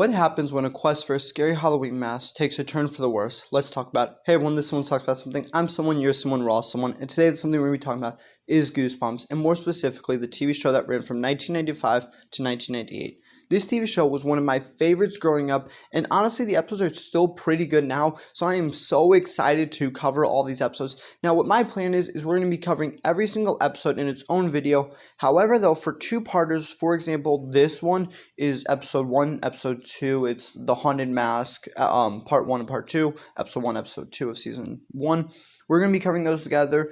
What happens when a quest for a scary Halloween mask takes a turn for the worse? Let's talk about it. Hey everyone, this is Someone Talks About Something. I'm someone, you're someone, we're all someone. And today something we're going to be talking about is Goosebumps, and more specifically the TV show that ran from 1995 to 1998. This TV show was one of my favorites growing up, and honestly the episodes are still pretty good now, so I am so excited to cover all these episodes. Now what my plan is we're going to be covering every single episode in its own video. However though, for two-parters, for example, this one is episode 1, episode 2, it's The Haunted Mask, part 1 and part 2, episode 1, episode 2 of season 1. We're going to be covering those together,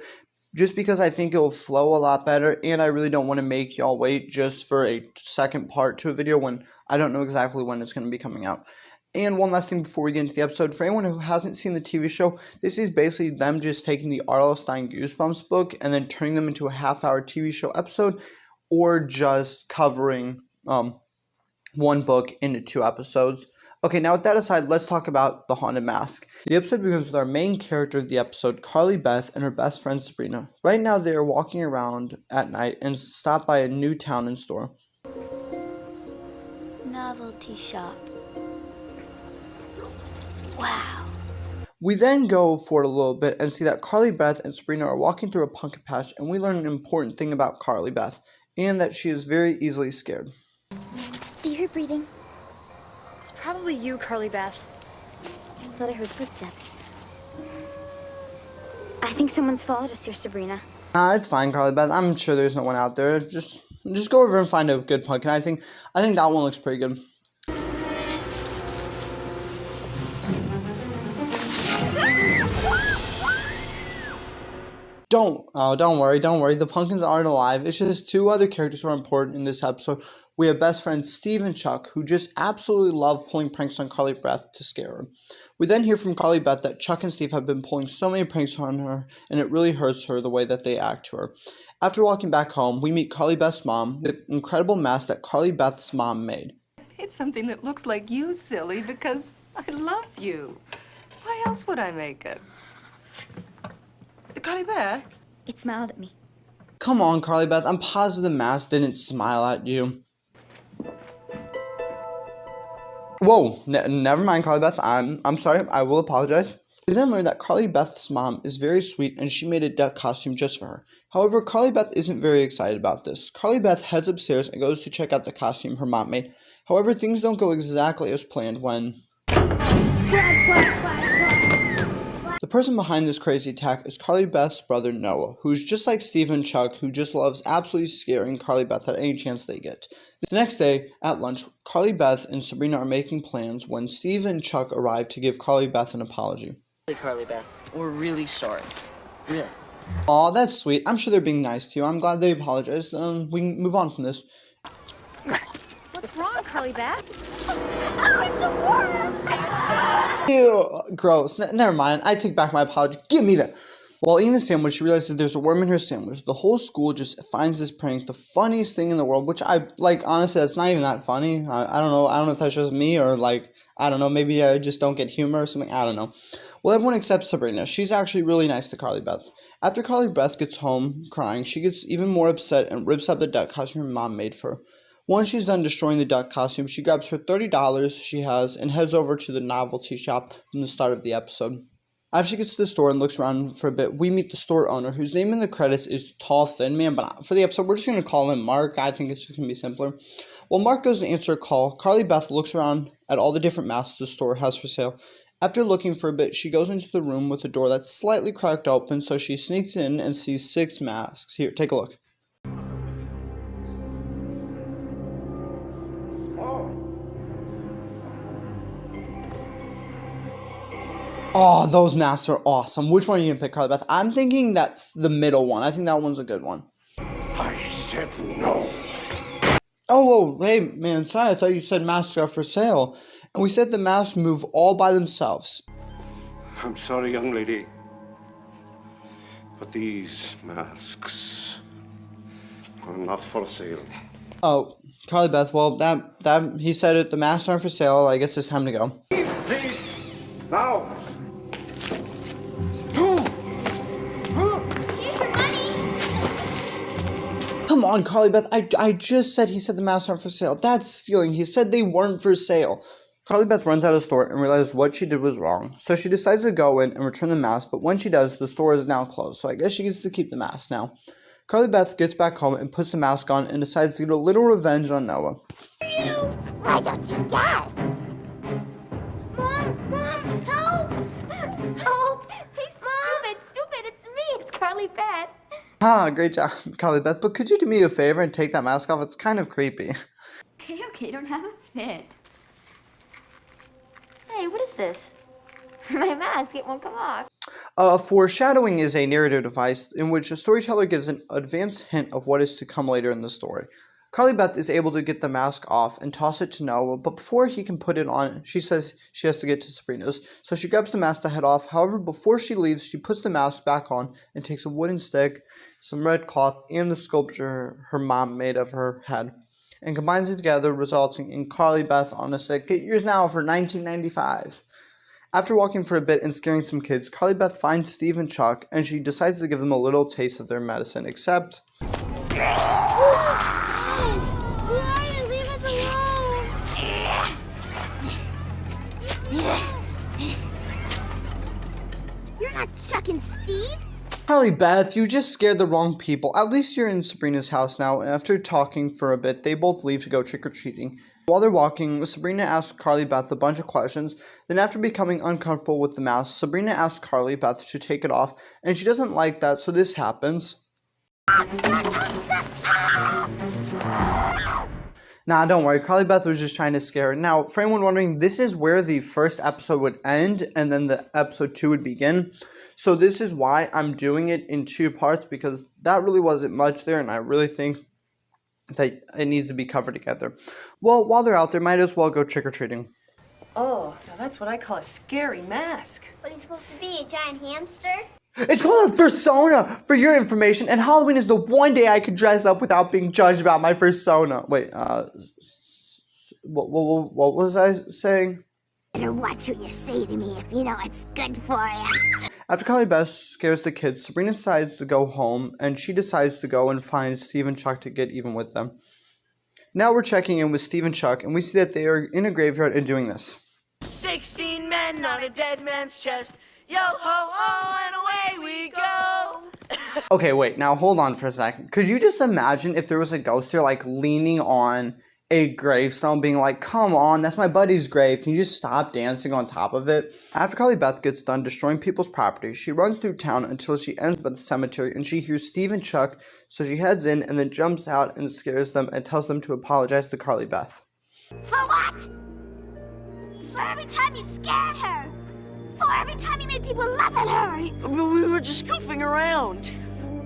just because I think it'll flow a lot better, and I really don't want to make y'all wait just for a second part to a video when I don't know exactly when it's going to be coming out. And one last thing before we get into the episode, for anyone who hasn't seen the TV show, this is basically them just taking the R.L. Stine Goosebumps book and then turning them into a half-hour TV show episode, or just covering one book into 2 episodes. Okay, now with that aside, let's talk about The Haunted Mask. The episode begins with our main character of the episode, Carly Beth, and her best friend Sabrina. Right now, they are walking around at night and stop by a new town and store. Novelty shop. Wow. We then go forward a little bit and see that Carly Beth and Sabrina are walking through a pumpkin patch, and we learn an important thing about Carly Beth, and that she is very easily scared. Do you hear breathing? Probably you, Carly Beth. I thought I heard footsteps. I think someone's followed us here, Sabrina. It's fine, Carly Beth. I'm sure there's no one out there. Just go over and find a good pumpkin. I think that one looks pretty good. Don't worry. The pumpkins aren't alive. It's just 2 other characters who are important in this episode. We have best friends Steve and Chuck, who just absolutely love pulling pranks on Carly Beth to scare her. We then hear from Carly Beth that Chuck and Steve have been pulling so many pranks on her, and it really hurts her the way that they act to her. After walking back home, we meet Carly Beth's mom, the incredible mask that Carly Beth's mom made. It's something that looks like you, silly, because I love you. Why else would I make it? Carly Beth? It smiled at me. Come on, Carly Beth. I'm positive the mask didn't smile at you. Whoa, never mind, Carly Beth. I'm sorry. I will apologize. We then learn that Carly Beth's mom is very sweet and she made a duck costume just for her. However, Carly Beth isn't very excited about this. Carly Beth heads upstairs and goes to check out the costume her mom made. However, things don't go exactly as planned when... The person behind this crazy attack is Carly Beth's brother Noah, who's just like Steve and Chuck, who just loves absolutely scaring Carly Beth at any chance they get. The next day, at lunch, Carly Beth and Sabrina are making plans when Steve and Chuck arrive to give Carly Beth an apology. Carly Beth, we're really sorry. Really. Aw, that's sweet. I'm sure they're being nice to you. I'm glad they apologized. We can move on from this. What's wrong, Carly Beth? Ew, gross. Never mind. I take back my apology. Give me that. While eating the sandwich, she realizes there's a worm in her sandwich. The whole school just finds this prank the funniest thing in the world, which I, like, honestly, that's not even that funny. I don't know. I don't know if that's just me or, like, I don't know. Maybe I just don't get humor or something. I don't know. Well, everyone except Sabrina. She's actually really nice to Carly Beth. After Carly Beth gets home crying, she gets even more upset and rips up the duck costume her mom made for her. Once she's done destroying the duck costume, she grabs her $30 she has and heads over to the novelty shop from the start of the episode. After she gets to the store and looks around for a bit, we meet the store owner, whose name in the credits is Tall Thin Man, but for the episode, we're just going to call him Mark. I think it's just going to be simpler. While Mark goes to answer a call, Carly Beth looks around at all the different masks the store has for sale. After looking for a bit, she goes into the room with the door that's slightly cracked open, so she sneaks in and sees 6 masks. Here, take a look. Oh, those masks are awesome. Which one are you going to pick, Carly Beth? I'm thinking that's the middle one. I think that one's a good one. I said no. Oh, hey, man, sorry. I thought you said masks are for sale. And we said the masks move all by themselves. I'm sorry, young lady. But these masks are not for sale. Oh, Carly Beth, well, that he said it. The masks aren't for sale. I guess it's time to go. Please, now. Here's your money. Come on, Carly Beth. I just said he said the masks aren't for sale. That's stealing. He said they weren't for sale. Carly Beth runs out of the store and realizes what she did was wrong. So she decides to go in and return the mask, but when she does, the store is now closed. So I guess she gets to keep the mask now. Carly Beth gets back home and puts the mask on and decides to get a little revenge on Noah. Why don't you guess? Mom, help! Help! Hey, stupid, it's me, it's Carly Beth. Ah, great job, Carly Beth. But could you do me a favor and take that mask off? It's kind of creepy. Okay, don't have a fit. Hey, what is this? My mask, it won't come off. Foreshadowing is a narrative device in which a storyteller gives an advanced hint of what is to come later in the story. Carly Beth is able to get the mask off and toss it to Noah, but before he can put it on, she says she has to get to Sabrina's. So she grabs the mask to head off. However, before she leaves, she puts the mask back on and takes a wooden stick, some red cloth, and the sculpture her mom made of her head, and combines it together, resulting in Carly Beth on a stick. Get yours now for $19.95. After walking for a bit and scaring some kids, Carly Beth finds Steve and Chuck, and she decides to give them a little taste of their medicine, except... Why? Leave us alone! You're not Chuck and Steve? Carly Beth, you just scared the wrong people. At least you're in Sabrina's house now, and after talking for a bit, they both leave to go trick-or-treating. While they're walking, Sabrina asks Carly Beth a bunch of questions. Then after becoming uncomfortable with the mask, Sabrina asks Carly Beth to take it off, and she doesn't like that, so this happens. Nah, don't worry. Carly Beth was just trying to scare her. Now, for anyone wondering, this is where the first episode would end, and then the episode 2 would begin. So this is why I'm doing it in 2 parts, because that really wasn't much there, and I really think that it needs to be covered together. Well, while they're out there, might as well go trick-or-treating. Oh, now that's what I call a scary mask. What are you supposed to be, a giant hamster? It's called a persona, for your information, and Halloween is the one day I can dress up without being judged about my persona. Wait, what was I saying? Better watch what you say to me if you know it's good for you. After Carly Beth scares the kids, Sabrina decides to go home, and she decides to go and find Steve and Chuck to get even with them. Now we're checking in with Steve and Chuck, and we see that they are in a graveyard and doing this. 16 men on a dead man's chest. Yo ho ho, and away we go. Okay, wait, now hold on for a second. Could you just imagine if there was a ghost here, like, leaning on a gravestone, being like, come on, that's my buddy's grave. Can you just stop dancing on top of it? After Carly Beth gets done destroying people's property, she runs through town until she ends by the cemetery, and she hears Steve and Chuck, so she heads in and then jumps out and scares them and tells them to apologize to Carly Beth. For what? For every time you scared her. For every time you made people laugh at her. We were just goofing around.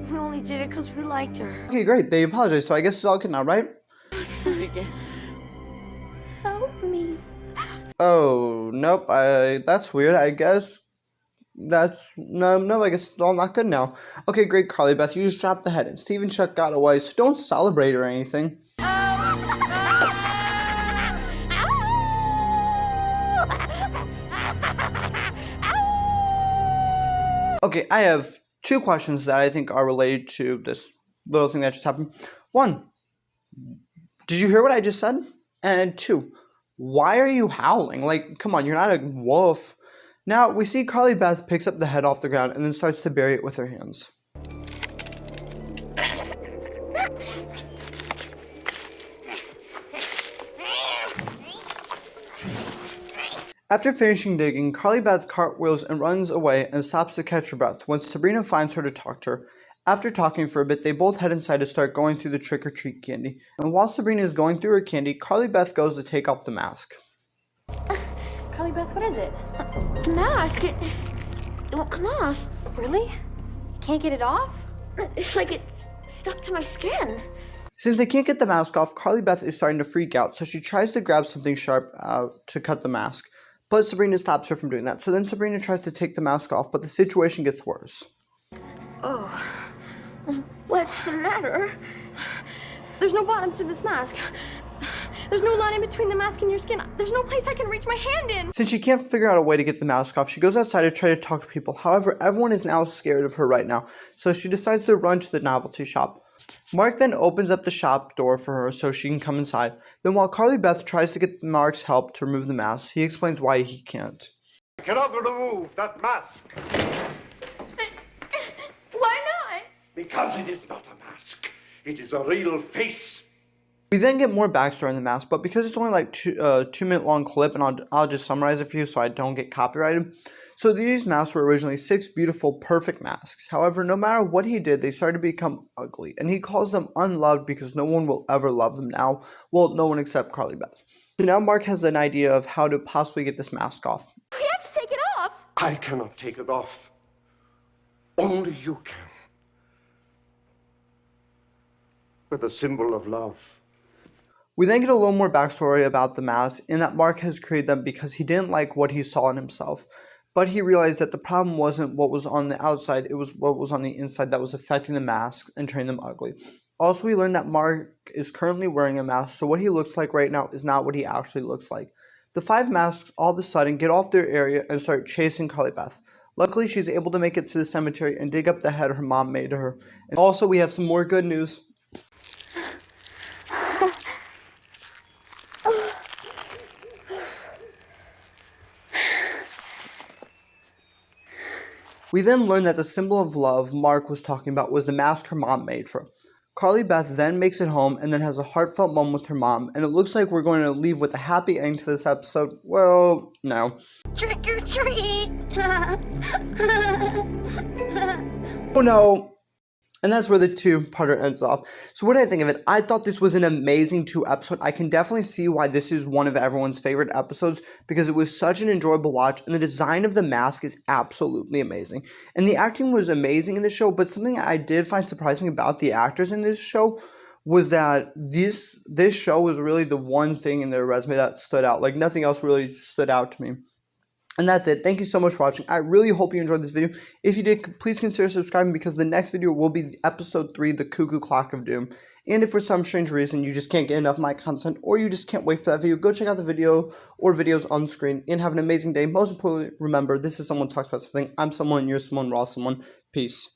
We only did it because we liked her. Okay, great, they apologize, so I guess it's all good now, right? Sorry again. Help me. Oh, nope, that's weird, I guess. I guess it's all not good now. Okay, great, Carly Beth, you just dropped the head, and Steve and Chuck got away, so don't celebrate or anything. Okay, I have 2 questions that I think are related to this little thing that just happened. 1, did you hear what I just said? And 2, why are you howling? Like, come on, you're not a wolf. Now, we see Carly Beth picks up the head off the ground and then starts to bury it with her hands. After finishing digging, Carly Beth cartwheels and runs away and stops to catch her breath when Sabrina finds her to talk to her. After talking for a bit, they both head inside to start going through the trick-or-treat candy. And while Sabrina is going through her candy, Carly Beth goes to take off the mask. Carly Beth, what is it? The mask, it won't come off. Really? Can't get it off? It's like it's stuck to my skin. Since they can't get the mask off, Carly Beth is starting to freak out, so she tries to grab something sharp to cut the mask. But Sabrina stops her from doing that. So then Sabrina tries to take the mask off, but the situation gets worse. Oh. What's the matter? There's no bottom to this mask. There's no line in between the mask and your skin. There's no place I can reach my hand in. Since she can't figure out a way to get the mask off, she goes outside to try to talk to people. However, everyone is now scared of her right now, so she decides to run to the novelty shop. Mark then opens up the shop door for her so she can come inside. Then while Carly Beth tries to get Mark's help to remove the mask, he explains why he can't. I cannot remove that mask Why not? because it is not a mask. It is a real face. We then get more backstory on the mask, but because it's only like 2-minute long clip, and I'll just summarize it for you so I don't get copyrighted. So these masks were originally 6 beautiful, perfect masks. However, no matter what he did, they started to become ugly, and he calls them unloved because no one will ever love them now. Well, no one except Carly Beth. So now Mark has an idea of how to possibly get this mask off. We have to take it off. I cannot take it off. Only you can. With a symbol of love. We then get a little more backstory about the masks, in that Mark has created them because he didn't like what he saw in himself. But he realized that the problem wasn't what was on the outside, it was what was on the inside that was affecting the masks and turning them ugly. Also, we learned that Mark is currently wearing a mask, so what he looks like right now is not what he actually looks like. The 5 masks all of a sudden get off their area and start chasing Carly Beth. Luckily, she's able to make it to the cemetery and dig up the head her mom made to her. And also, we have some more good news. We then learn that the symbol of love Mark was talking about was the mask her mom made for her. Carly Beth then makes it home and then has a heartfelt moment with her mom, and it looks like we're going to leave with a happy ending to this episode. Well, no. Trick or treat! Oh no! And that's where the 2-parter ends off. So what did I think of it? I thought this was an amazing 2-episode. I can definitely see why this is one of everyone's favorite episodes because it was such an enjoyable watch, and the design of the mask is absolutely amazing. And the acting was amazing in the show, but something I did find surprising about the actors in this show was that this show was really the one thing in their resume that stood out. Like, nothing else really stood out to me. And that's it. Thank you so much for watching. I really hope you enjoyed this video. If you did, please consider subscribing because the next video will be episode 3, The Cuckoo Clock of Doom. And if for some strange reason you just can't get enough of my content or you just can't wait for that video, go check out the video or videos on screen and have an amazing day. Most importantly, remember, this is Someone Talks About Something. I'm someone, you're someone, we're all someone. Peace.